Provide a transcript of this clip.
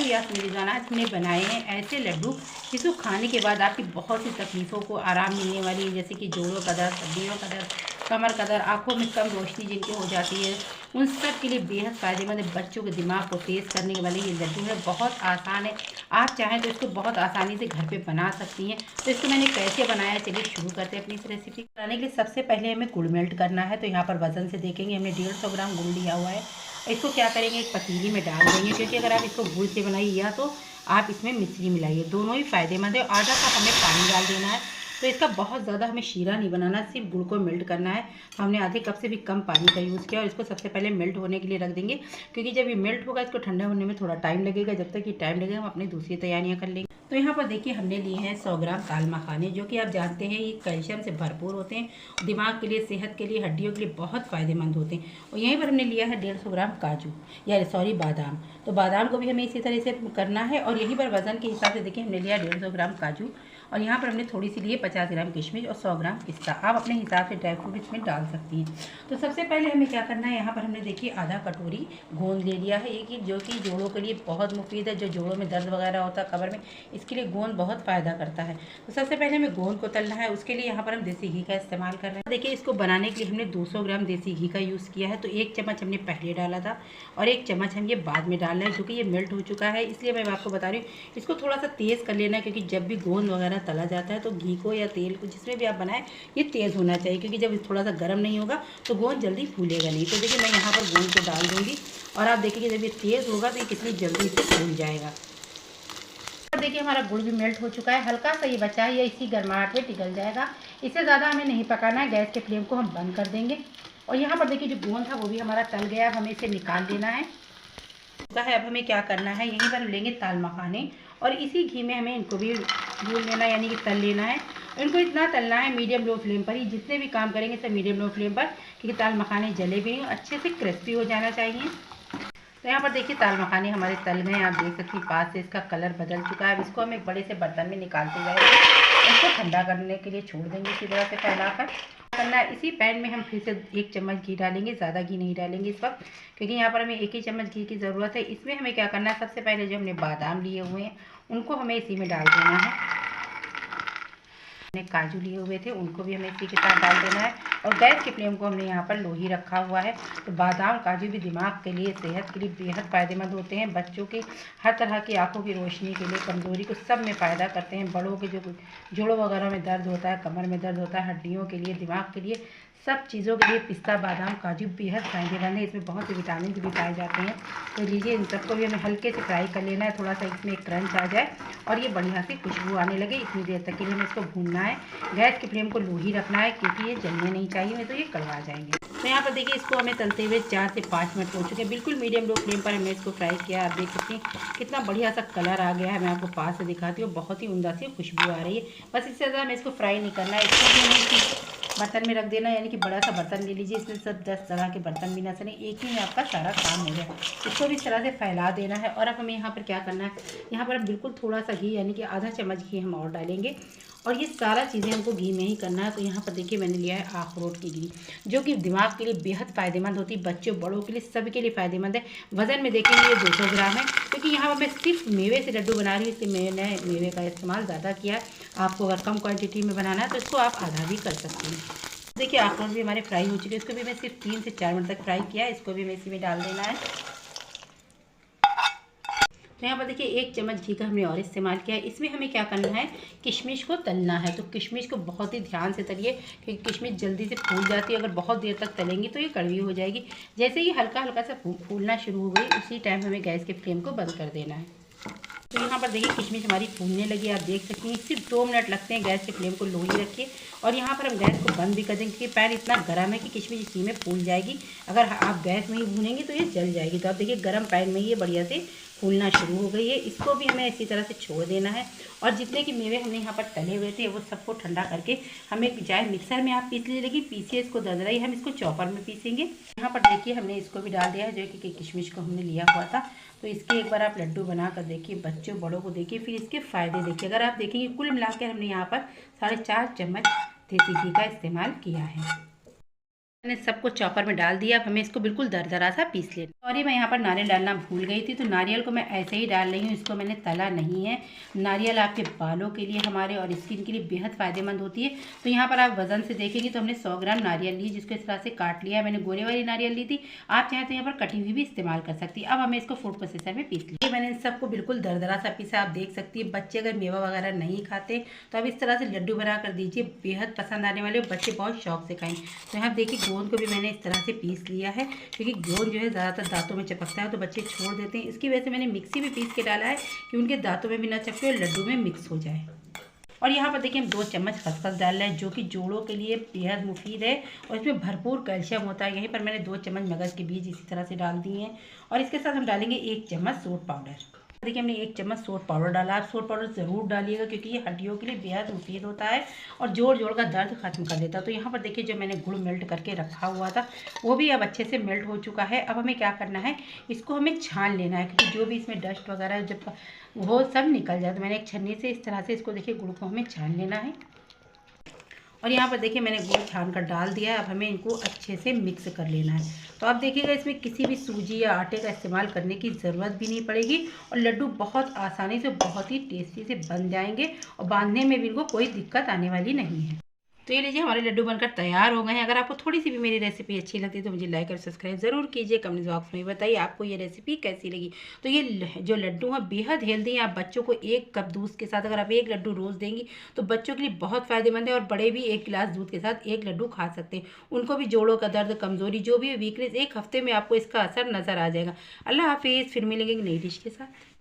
याद मेरे आज हमने बनाए हैं ऐसे लड्डू जिसको खाने के बाद आपकी बहुत सी तकलीफ़ों को आराम मिलने वाली है, जैसे कि जोड़ों का दर्द, हड्डियों का दर्द, कमर का दर्द, आँखों में कम रोशनी जिनकी हो जाती है, उन सब के लिए बेहद फ़ायदेमंद है। बच्चों के दिमाग को तेज़ करने वाले ये लड्डू है, बहुत आसान है। आप चाहें तो इसको बहुत आसानी से घर पे बना सकती हैं। तो इसको मैंने कैसे बनाया, चलिए शुरू करते हैं अपनी इस रेसिपी। बनाने के लिए सबसे पहले हमें गुड़ मेल्ट करना है। तो यहाँ पर वज़न से देखेंगे, हमने 150 ग्राम गुड़ लिया हुआ है। इसको क्या करेंगे, एक पतीली में डाल देंगे, क्योंकि अगर आप इसको गुड़ से बनाइए या तो आप इसमें मिश्री मिलाइए, दोनों ही फ़ायदेमंद है। आधा कप हमें पानी डाल देना है। तो इसका बहुत ज़्यादा हमें शीरा नहीं बनाना, सिर्फ गुड़ को मेल्ट करना है। तो हमने आधे कप से भी कम पानी का यूज़ किया और इसको सबसे पहले मेल्ट होने के लिए रख देंगे, क्योंकि जब ये मेल्ट होगा इसको ठंडा होने में थोड़ा टाइम लगेगा। जब तक ये टाइम लगेगा हम अपनी दूसरी तैयारियाँ कर लेंगे। तो यहाँ पर देखिए हमने लिए हैं 100 ग्राम दाल मखाने, जो कि आप जानते हैं ये कैल्शियम से भरपूर होते हैं, दिमाग के लिए, सेहत के लिए, हड्डियों के लिए बहुत फ़ायदेमंद होते हैं। और यहीं पर हमने लिया है 150 ग्राम काजू, या सॉरी बादाम। तो बादाम को भी हमें इसी तरह से करना है। और यहीं पर वज़न के हिसाब से देखिए हमने लिया 150 ग्राम काजू, और यहाँ पर हमने थोड़ी सी लिए 50 ग्राम किशमिश और 100 ग्राम पिस्ता। आप अपने हिसाब से ड्राई फ्रूट इसमें डाल सकती हैं। तो सबसे पहले हमें क्या करना है, यहाँ पर हमने देखिए आधा कटोरी गोंद ले लिया है, एक जो कि जोड़ों के लिए बहुत मुफीद है। जो जोड़ों में दर्द वगैरह होता है कमर में, इसके लिए गोंद बहुत फ़ायदा करता है। तो सबसे पहले हमें गोंद को तलना है। उसके लिए यहाँ पर हम देसी घी का इस्तेमाल कर रहे हैं। देखिए इसको बनाने के लिए हमने 200 ग्राम देसी घी का यूज़ किया है। तो 1 चम्मच हमने पहले डाला था और 1 चम्मच हम ये बाद में डाल रहे हैं, जो कि ये मेल्ट हो चुका है। इसलिए मैं आपको बता रही हूँ इसको थोड़ा सा तेज़ कर लेना है, क्योंकि जब भी गोंद वगैरह तला जाता है तो घी को या तेल को जिसमें भी आप बनाएं ये तेज़ होना चाहिए, क्योंकि जब थोड़ा सा गर्म नहीं होगा तो गोंद जल्दी फूलेगा नहीं। तो देखिए मैं यहाँ पर गोंद को डाल दूँगी और आप देखिए जब ये तेज़ होगा तो ये कितनी जल्दी से फूल जाएगा। देखिए हमारा गुड़ भी मेल्ट हो चुका है, हल्का सा ये बचा है, ये इसी गर्माहट में पिघल जाएगा। इससे ज़्यादा हमें नहीं पकाना है। गैस के फ्लेम को हम बंद कर देंगे। और यहाँ पर देखिए जो गोंद था वो भी हमारा तल गया, अब हमें इसे निकाल देना है। अब हमें क्या करना है, यहीं पर लेंगे ताल मखाने और इसी घी में हमें इनको भी भून लेना, यानी कि तल लेना है। इनको इतना तलना है मीडियम लो फ्लेम पर ही, जितने भी काम करेंगे सब मीडियम लो फ्लेम पर, क्योंकि ताल मखाने जले भी अच्छे से क्रिस्पी हो जाना चाहिए। तो यहाँ पर देखिए ताल मखाने हमारे तल गए, आप देख सकते हैं पास से इसका कलर बदल चुका है। अब इसको हम एक बड़े से बर्तन में निकालते जाएंगे, इसको ठंडा करने के लिए छोड़ देंगे इसी तरह से फैलाकर। करना है इसी पैन में हम फिर से 1 चम्मच घी डालेंगे, ज़्यादा घी नहीं डालेंगे इस वक्त, क्योंकि यहाँ पर हमें 1 ही चम्मच घी की ज़रूरत है। इसमें हमें क्या करना है, सबसे पहले जो हमने बादाम लिए हुए हैं उनको हमें इसी में डाल देना है। हमने काजू लिए हुए थे उनको भी हमें इसी के साथ डाल देना है। और गैस के फ्लेम को हमने यहाँ पर लो ही रखा हुआ है। तो बादाम काजू भी दिमाग के लिए, सेहत के लिए बेहद फ़ायदेमंद होते हैं। बच्चों के हर तरह की आंखों की रोशनी के लिए, कमज़ोरी को सब में फ़ायदा करते हैं। बड़ों के जो जोड़ों वगैरह में दर्द होता है, कमर में दर्द होता है, हड्डियों के लिए, दिमाग के लिए, सब चीज़ों के लिए पिस्ता बादाम काजू बेहद फ़ायदेमंद है। इसमें बहुत से विटामिन भी पाए जाते हैं। तो लीजिए इन सबको भी हमें हल्के से फ्राई कर लेना है, थोड़ा सा इसमें एक क्रंच आ जाए और ये बढ़िया सी खुशबू आने लगे, इतनी देर तक के लिए हमें इसको भूनना है। गैस की फ्लेम को लो ही रखना है, क्योंकि ये जलने नहीं चाहिए, नहीं तो ये कड़वा जाएंगे। तो यहाँ पर देखिए इसको हमें तलते हुए 4 से 5 मिनट हो चुके हैं। बिल्कुल मीडियम लो फ्लेम पर हमने इसको फ्राई किया। आप देख सकते हैं कितना बढ़िया सा कलर आ गया है। मैं आपको पास से दिखाती हूँ, बहुत ही उम्दा सी खुशबू आ रही है। बस इससे ज़्यादा हमें इसको फ्राई नहीं करना है। इसको भी हमें बर्तन में रख देना, यानी कि बड़ा सा बर्तन ले लीजिए, इसमें सब 10 तरह के बर्तन भी ना चलें, एक ही में आपका सारा काम हो जाए। इसको भी इस तरह से फैला देना है। और अब हमें यहाँ पर क्या करना है, यहाँ पर हम बिल्कुल थोड़ा सा घी, यानी कि आधा चम्मच घी हम और डालेंगे और ये सारा चीज़ें हमको घी में ही करना है। तो यहाँ पर देखिए मैंने लिया है अखरोट की घी, जो कि दिमाग के लिए बेहद फ़ायदेमंद होती है, बच्चों बड़ों के लिए सभी के लिए फ़ायदेमंद है। वज़न में देखेंगे ये 200 ग्राम है, क्योंकि यहाँ पर मैं सिर्फ मेवे से लड्डू बना रही हूँ, इसलिए मैंने मेवे का इस्तेमाल ज़्यादा किया है। आपको अगर कम क्वान्टिटी में बनाना है तो इसको आप आधा भी कर सकते हैं। देखिए अखरोट भी हमारे फ्राई हो चुके हैं, इसको भी मैं सिर्फ 3 से 4 मिनट तक फ्राई किया है। इसको भी हमें इसी में डाल देना है। तो यहाँ पर देखिए 1 चम्मच घी का हमने और इस्तेमाल किया है। इसमें हमें क्या करना है, किशमिश को तलना है। तो किशमिश को बहुत ही ध्यान से तलिए, क्योंकि किशमिश जल्दी से फूल जाती है। अगर बहुत देर तक तलेंगी तो ये कड़वी हो जाएगी। जैसे ही हल्का हल्का सा फूलना शुरू हो गई, उसी टाइम हमें गैस के फ्लेम को बंद कर देना है। तो यहाँ पर देखिए किशमिश हमारी फूलने लगी, आप देख सकते हैं। सिर्फ 2 मिनट लगते हैं, गैस के फ्लेम को लो ही रखिए। और यहाँ पर हम गैस को बंद भी कर देंगे, क्योंकि पैन इतना गर्म है कि किशमिश इसी में फूल जाएगी। अगर आप गैस में ही भूनेंगे तो ये जल जाएगी। तो आप देखिए गर्म पैन में ये बढ़िया से फूलना शुरू हो गई है। इसको भी हमें इसी तरह से छोड़ देना है। और जितने कि मेवे हमने यहाँ पर तले हुए थे वो सबको ठंडा करके हमें, चाहे मिक्सर में आप पीस लीजिए, लेकिन पीसिए इसको दरदरा ही, हम इसको चॉपर में पीसेंगे। यहाँ पर देखिए हमने इसको भी डाल दिया है, जो कि किशमिश को हमने लिया हुआ था। तो इसके एक बार आप लड्डू बना कर देखिए, बच्चों बड़ों को देखिए, फिर इसके फ़ायदे देखिए। अगर आप देखेंगे कुल मिलाकर हमने यहाँ पर 4.5 चम्मच देसी घी का इस्तेमाल किया है। मैंने सबको चॉपर में डाल दिया। अब हमें इसको बिल्कुल दरदरा सा पीस लेना। सॉरी, मैं यहाँ पर नारियल डालना भूल गई थी, तो नारियल को मैं ऐसे ही डाल रही हूँ, इसको मैंने तला नहीं है। नारियल आपके बालों के लिए हमारे और स्किन के लिए बेहद फ़ायदेमंद होती है। तो यहाँ पर आप वजन से देखेंगे तो हमने 100 ग्राम नारियल ली, जिसको इस तरह से काट लिया है। मैंने गोरे वाली नारियल ली थी, आप चाहें तो यहाँ पर कटी हुई भी इस्तेमाल कर सकती है। अब हमें इसको फूड प्रोसेसर में पीस लिया। मैंने इन सबको बिल्कुल दरदरा सा पीसा, आप देख सकती है। बच्चे अगर मेवा वगैरह नहीं खाते तो आप इस तरह से लड्डू बना कर दीजिए, बेहद पसंद आने वाले, बच्चे बहुत शौक से खाएंगे। तो यहाँ देखिए गोंद को भी मैंने इस तरह से पीस लिया है, क्योंकि गोंद जो है ज़्यादातर दांतों में चिपकता है तो बच्चे छोड़ देते हैं। इसकी वजह से मैंने मिक्सी में पीस के डाला है कि उनके दांतों में भी ना चिपके और लड्डू में मिक्स हो जाए। और यहाँ पर देखिए हम 2 चम्मच खसखस डाल रहे हैं, जो कि जोड़ों के लिए बेहद मुफीद है और इसमें भरपूर कैल्शियम होता है। यहीं पर मैंने 2 चम्मच मगज़ के बीज इसी तरह से डाल दिए हैं। और इसके साथ हम डालेंगे 1 चम्मच सोट पाउडर। देखिए हमने 1 चम्मच सोट पाउडर डाला। आप सोट पाउडर ज़रूर डालिएगा, क्योंकि ये हड्डियों के लिए बेहद मुफीद होता है और जोड़ का दर्द खत्म कर देता है। तो यहाँ पर देखिए जो मैंने गुड़ मेल्ट करके रखा हुआ था वो भी अब अच्छे से मेल्ट हो चुका है। अब हमें क्या करना है, इसको हमें छान लेना है, क्योंकि जो भी इसमें डस्ट वगैरह जब वो सब निकल जाए। तो मैंने एक छन्नी से इस तरह से इसको देखिए गुड़ को हमें छान लेना है। और यहाँ पर देखिए मैंने गुड़ छान कर डाल दिया है। अब हमें इनको अच्छे से मिक्स कर लेना है। तो आप देखिएगा इसमें किसी भी सूजी या आटे का इस्तेमाल करने की ज़रूरत भी नहीं पड़ेगी और लड्डू बहुत आसानी से बहुत ही टेस्टी से बन जाएंगे और बांधने में भी इनको कोई दिक्कत आने वाली नहीं है। तो ये लीजिए हमारे लड्डू बनकर तैयार हो गए हैं। अगर आपको थोड़ी सी भी मेरी रेसिपी अच्छी लगती है तो मुझे लाइक और सब्सक्राइब ज़रूर कीजिए। कमेंट बॉक्स में बताइए आपको ये रेसिपी कैसी लगी। तो ये जो लड्डू हैं बेहद हेल्दी हैं। आप बच्चों को 1 कप दूध के साथ अगर आप 1 लड्डू रोज़ देंगी तो बच्चों के लिए बहुत फ़ायदेमंद है और बड़े भी 1 गिलास दूध के साथ 1 लड्डू खा सकते हैं। उनको भी जोड़ों का दर्द, कमज़ोरी, जो भी वीकनेस, 1 हफ्ते में आपको इसका असर नज़र आ जाएगा। अल्लाह हाफिज़, फिर मिलेंगे नई डिश के साथ।